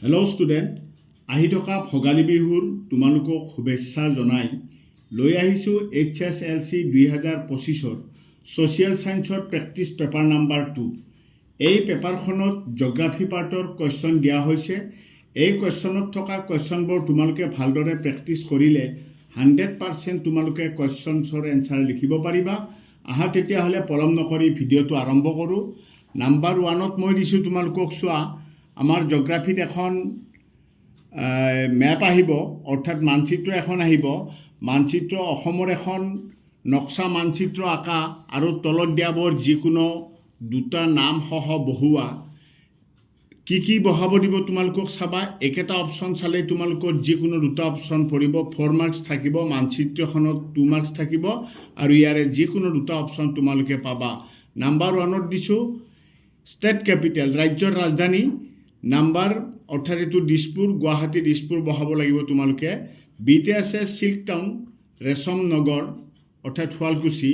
Hello' student, আহি থকা ভোগালী বিহুৰ তোমালোকক শুভেচ্ছা জনাই লৈ আহিছোঁ HSLC 2025 ছ'চিয়েল ছায়েন্সৰ প্ৰেক্টিছ পেপাৰ নাম্বাৰ 2। এই পেপাৰখনত জিঅ'গ্ৰাফী পাৰ্টৰ কুৱেশ্যন দিয়া হৈছে। এই কুৱেশ্যনত থকা কুৱেশ্যনবোৰ তোমালোকে ভালদৰে প্ৰেক্টিছ কৰিলে 100% তোমালোকে কুৱেশ্যনছৰ এনচাৰ লিখিব পাৰিবা। আহা তেতিয়াহ'লে পলম নকৰি ভিডিঅ'টো আৰম্ভ কৰোঁ। নাম্বাৰ 1ত মই দিছোঁ তোমালোকক চোৱা। আমাৰ জিঅ'গ্ৰাফীত এখন মেপ আহিব, অৰ্থাৎ মানচিত্ৰ এখন আহিব। মানচিত্ৰ অসমৰ এখন নক্সা মানচিত্ৰ আঁকা আৰু তলত দিয়াবোৰ যিকোনো দুটা নামসহ বহুৱা। কি বহাব দিব তোমালোকক চাবা। একেটা অপশ্যন চালেই তোমালোকৰ যিকোনো দুটা অপশ্যন পৰিব। 4 মাৰ্কছ থাকিব, মানচিত্ৰখনত 2 মাৰ্কছ থাকিব আৰু ইয়াৰে যিকোনো দুটা অপশ্যন তোমালোকে পাবা। নাম্বাৰ 1ত দিছোঁ ষ্টেট কেপিটেল, ৰাজ্যৰ ৰাজধানী। নাম্বাৰ অৰ্থাৎ এইটো দিছপুৰ, গুৱাহাটী দিছপুৰ বহাব লাগিব তোমালোকে। বিতে আছে চিল্ক টাউন, ৰেশম নগৰ অৰ্থাৎ শুৱালকুছি।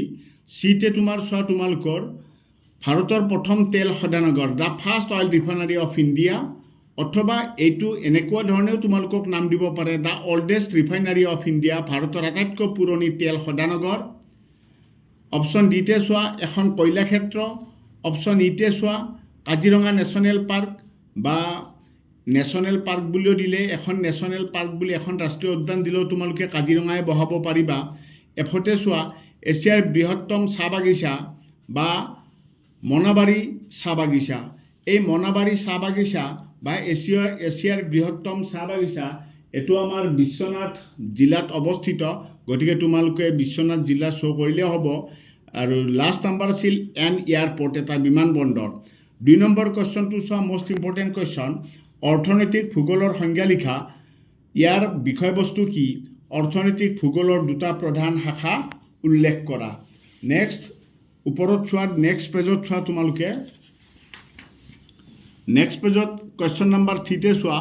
চিতে তোমাৰ চোৱা তোমালোকৰ ভাৰতৰ প্ৰথম তেল শোধনাগাৰ, the first oil refinery of India, অথবা এইটো এনেকুৱা ধৰণেও তোমালোকক নাম দিব পাৰে, the oldest refinery of India, ভাৰতৰ আটাইতকৈ পুৰণি তেল শোধনাগাৰ। অপশ্যন ডিতে চোৱা এখন কয়লাক্ষেত্ৰ। অপশ্যন ইতে চোৱা কাজিৰঙা নেশ্যনেল পাৰ্ক বা নেশ্যনেল পাৰ্ক বুলিও দিলে, এখন নেশ্যনেল পাৰ্ক বুলি এখন ৰাষ্ট্ৰীয় উদ্যান দিলেও তোমালোকে কাজিৰঙাই বহাব পাৰিবা। এফতে চোৱা এছিয়াৰ বৃহত্তম চাহ বাগিচা বা মনাবাৰী চাহ বাগিচা। এই মনাবাৰী চাহ বাগিচা বা এছিয়াৰ বৃহত্তম চাহ বাগিচা এইটো আমাৰ বিশ্বনাথ জিলাত অৱস্থিত, গতিকে তোমালোকে বিশ্বনাথ জিলা শ্ব' কৰিলে হ'ব। আৰু লাষ্ট নাম্বাৰ আছিল এয়াৰপৰ্ট, এটা বিমানবন্দৰ। 2 নম্বৰ কুৱেশ্যনটো চোৱা, মষ্ট ইম্পৰ্টেণ্ট কুৱেশ্যন। অৰ্থনৈতিক ভূগোলৰ সংজ্ঞা লিখা। ইয়াৰ বিষয়বস্তু কি? অৰ্থনৈতিক ভূগোলৰ দুটা প্ৰধান শাখা উল্লেখ কৰা। নেক্সট ওপৰত চোৱা, নেক্সট পেজত চোৱা তোমালোকে। নেক্সট পেজত কুৱেশ্যন নাম্বাৰ 3তে চোৱা,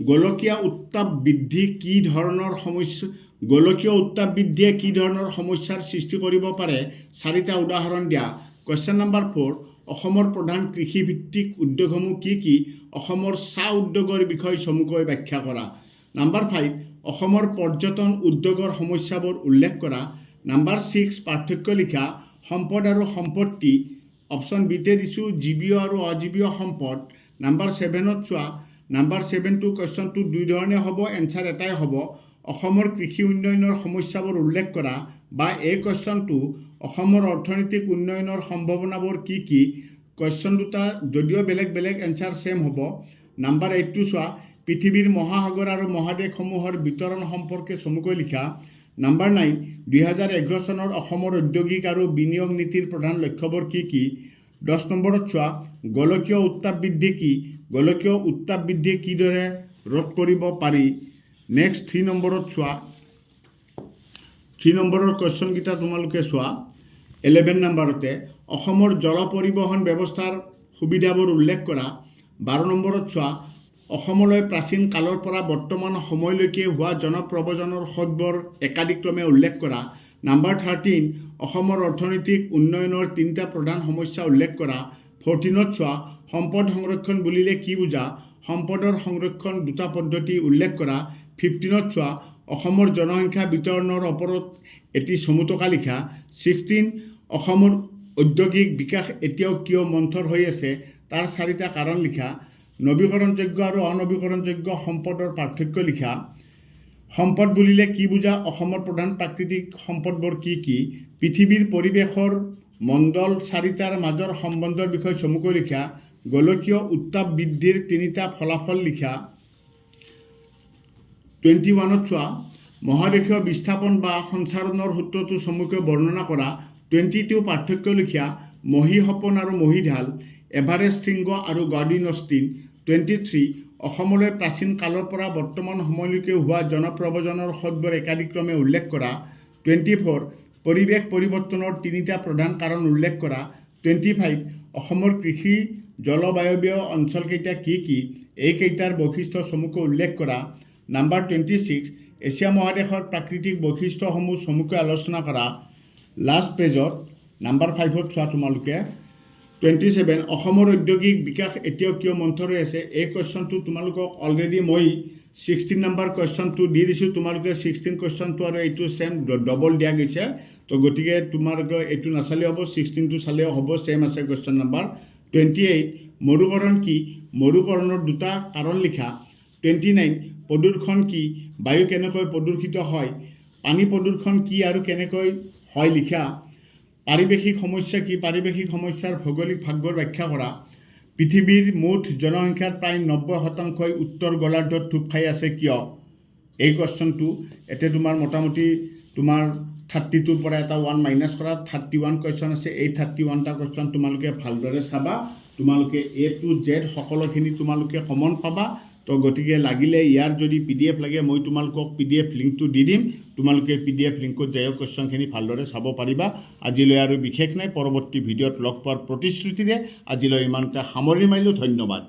গোলকীয় উত্তাপ বৃদ্ধি কি ধৰণৰ সমস্যা গোলকীয় উত্তাপ বৃদ্ধিয়ে কি ধৰণৰ সমস্যাৰ সৃষ্টি কৰিব পাৰে, 4টা উদাহৰণ দিয়া। কুৱেশ্যন নাম্বাৰ 4, অসমৰ প্ৰধান কৃষিভিত্তিক উদ্যোগসমূহ কি? অসমৰ চাহ উদ্যোগৰ বিষয়ে চমুকৈ ব্যাখ্যা কৰা। নাম্বাৰ 5, অসমৰ পৰ্যটন উদ্যোগৰ সমস্যাবোৰ উল্লেখ কৰা। নাম্বাৰ 6, পাৰ্থক্য লিখা। সম্পদ আৰু সম্পত্তি। অপশ্যন বিতে দিছোঁ জীৱীয় আৰু অজীৱীয় সম্পদ। নাম্বাৰ 7ত চোৱা, নাম্বাৰ 7টো কুৱেশ্যনটো 2 ধৰণে হ'ব, এনচাৰ এটাই হ'ব। অসমৰ কৃষি উন্নয়নৰ সমস্যাবোৰ উল্লেখ কৰা, বা এই কুৱেশ্যনটো অসমৰ অৰ্থনৈতিক উন্নয়নৰ সম্ভাৱনাবোৰ কি? কুৱেশ্যন দুটা যদিও বেলেগ বেলেগ, এনচাৰ ছেম হ'ব। নাম্বাৰ 8টো চোৱা, পৃথিৱীৰ মহাসাগৰ আৰু মহাদেশসমূহৰ বিতৰণ সম্পৰ্কে চমুকৈ লিখা। নাম্বাৰ 9, 2011 চনৰ অসমৰ ঔদ্যোগিক আৰু বিনিয়োগ নীতিৰ প্ৰধান লক্ষ্যবোৰ কি? 10 নম্বৰত চোৱা, গোলকীয় উত্তাপ বৃদ্ধি কি? গোলকীয় উত্তাপ বৃদ্ধি কিদৰে ৰোধ কৰিব পাৰি? নেক্সট 3 নম্বৰত চোৱা। 3 নম্বৰৰ কুৱেশ্যনকেইটা তোমালোকে চোৱা। 11 নম্বৰতে অসমৰ জল পৰিবহণ ব্যৱস্থাৰ সুবিধাবোৰ উল্লেখ কৰা। 12 নম্বৰত চোৱা, অসমলৈ প্ৰাচীন কালৰ পৰা বৰ্তমান সময়লৈকে হোৱা জনপ্ৰব্ৰজনৰ সদবোৰ একাদিক্ৰমে উল্লেখ কৰা। নাম্বাৰ 13, অসমৰ অৰ্থনৈতিক উন্নয়নৰ 3টা প্ৰধান সমস্যা উল্লেখ কৰা। 14ত চোৱা, সম্পদ সংৰক্ষণ বুলিলে কি বুজা? সম্পদৰ সংৰক্ষণ 2টা পদ্ধতি উল্লেখ কৰা। 15ত চোৱা, অসমৰ জনসংখ্যা বিতৰণৰ ওপৰত এটি চমুটকা লিখা। 16, অসমৰ ঔদ্যোগিক বিকাশ এতিয়াও কিয় মন্থৰ হৈ আছে, তাৰ 4টা কাৰণ লিখা। নৱীকৰণযোগ্য আৰু অনৱীকৰণযোগ্য সম্পদৰ পাৰ্থক্য লিখা। সম্পদ বুলিলে কি বুজা? অসমৰ প্ৰধান প্ৰাকৃতিক সম্পদবোৰ কি? পৃথিৱীৰ পৰিৱেশৰ মণ্ডল 4টাৰ মাজৰ সম্বন্ধৰ বিষয়ে চমুকৈ লিখা। গোলকীয় উত্তাপ বৃদ্ধিৰ 3টা ফলাফল লিখা। 21ত চোৱা, মহাদেশীয় বিস্থাপন বা সঞ্চাৰণৰ সূত্ৰটো চমুকৈ বৰ্ণনা কৰা। 22 পাৰ্থক্য লিখা। মহীসপন আৰু মহীঢাল, এভাৰেষ্ট শৃংগ আৰু গডিনষ্টিন। 23 অসমলৈ প্ৰাচীন কালৰ পৰা বৰ্তমান সময়লৈকে হোৱা জনপ্ৰব্ৰজনৰ সদবোৰ একাদিক্ৰমে উল্লেখ কৰা। 24 পৰিৱেশ পৰিৱৰ্তনৰ 3টা প্ৰধান কাৰণ উল্লেখ কৰা। 25 অসমৰ কৃষি জলবায়ৱীয় অঞ্চলকেইটা কি? এইকেইটাৰ বৈশিষ্ট্য চমুকৈ উল্লেখ কৰা। নাম্বাৰ 26 এছিয়া মহাদেশৰ প্ৰাকৃতিক বৈশিষ্ট্যসমূহ চমুকৈ আলোচনা কৰা। লাষ্ট পেজত নাম্বাৰ 5ত চোৱা তোমালোকে। 27 অসমৰ ঔদ্যোগিক বিকাশ এতিয়াও কিয় মন্থৰ হৈ আছে এই কুৱেশ্যনটো তোমালোকক অলৰেডি মই 16 নম্বৰ কুৱেশ্যনটো দি দিছোঁ তোমালোকে 16 কুৱেশ্যনটো আৰু এইটো ছেম ডবল দিয়া গৈছে তো গতিকে তোমালোকে এইটো নাচালেও হ'ব 16টো চালেও হ'ব ছেম আছে কুৱেশ্যন নম্বৰ 28 মৰুকৰণ কি মৰুকৰণৰ দুটা কাৰণ লিখা 29 প্ৰদূষণ কি বায়ু কেনেকৈ প্ৰদূষিত হয় পানী প্ৰদূষণ কি আৰু কেনেকৈ হয় লিখা পাৰিৱেশিক সমস্যা কি পাৰিৱেশিক সমস্যাৰ ভৌগোলিক ভাগবোৰ ব্যাখ্যা কৰা পৃথিৱীৰ মুঠ জনসংখ্যাৰ প্ৰায় 90% উত্তৰ গোলাৰ্ধত থুপ খাই আছে কিয় এই কুৱেশ্যনটো এতিয়া তোমাৰ মোটামুটি তোমাৰ 32 পৰা এটা 1 মাইনাছ কৰা 31 কুৱেশ্যন আছে এই 31টা কুৱেশ্যন তোমালোকে ভালদৰে চাবা তোমালোকে A to Z সকলোখিনি তোমালোকে কমন পাবা তো গতিকে লাগিলে ইয়াৰ যদি PDF লাগে মই তোমালোকক PDF লিংকটো দি দিম তোমালোকে PDF লিংকত যাই কুৱেশ্যনখিনি ভালদৰে চাব পাৰিবা আজিলৈ আৰু বিশেষ নাই পৰৱৰ্তী ভিডিঅ'ত লগ পোৱাৰ প্ৰতিশ্ৰুতিৰে আজিলৈ ইমানটা সামৰি মাৰিলোঁ ধন্যবাদ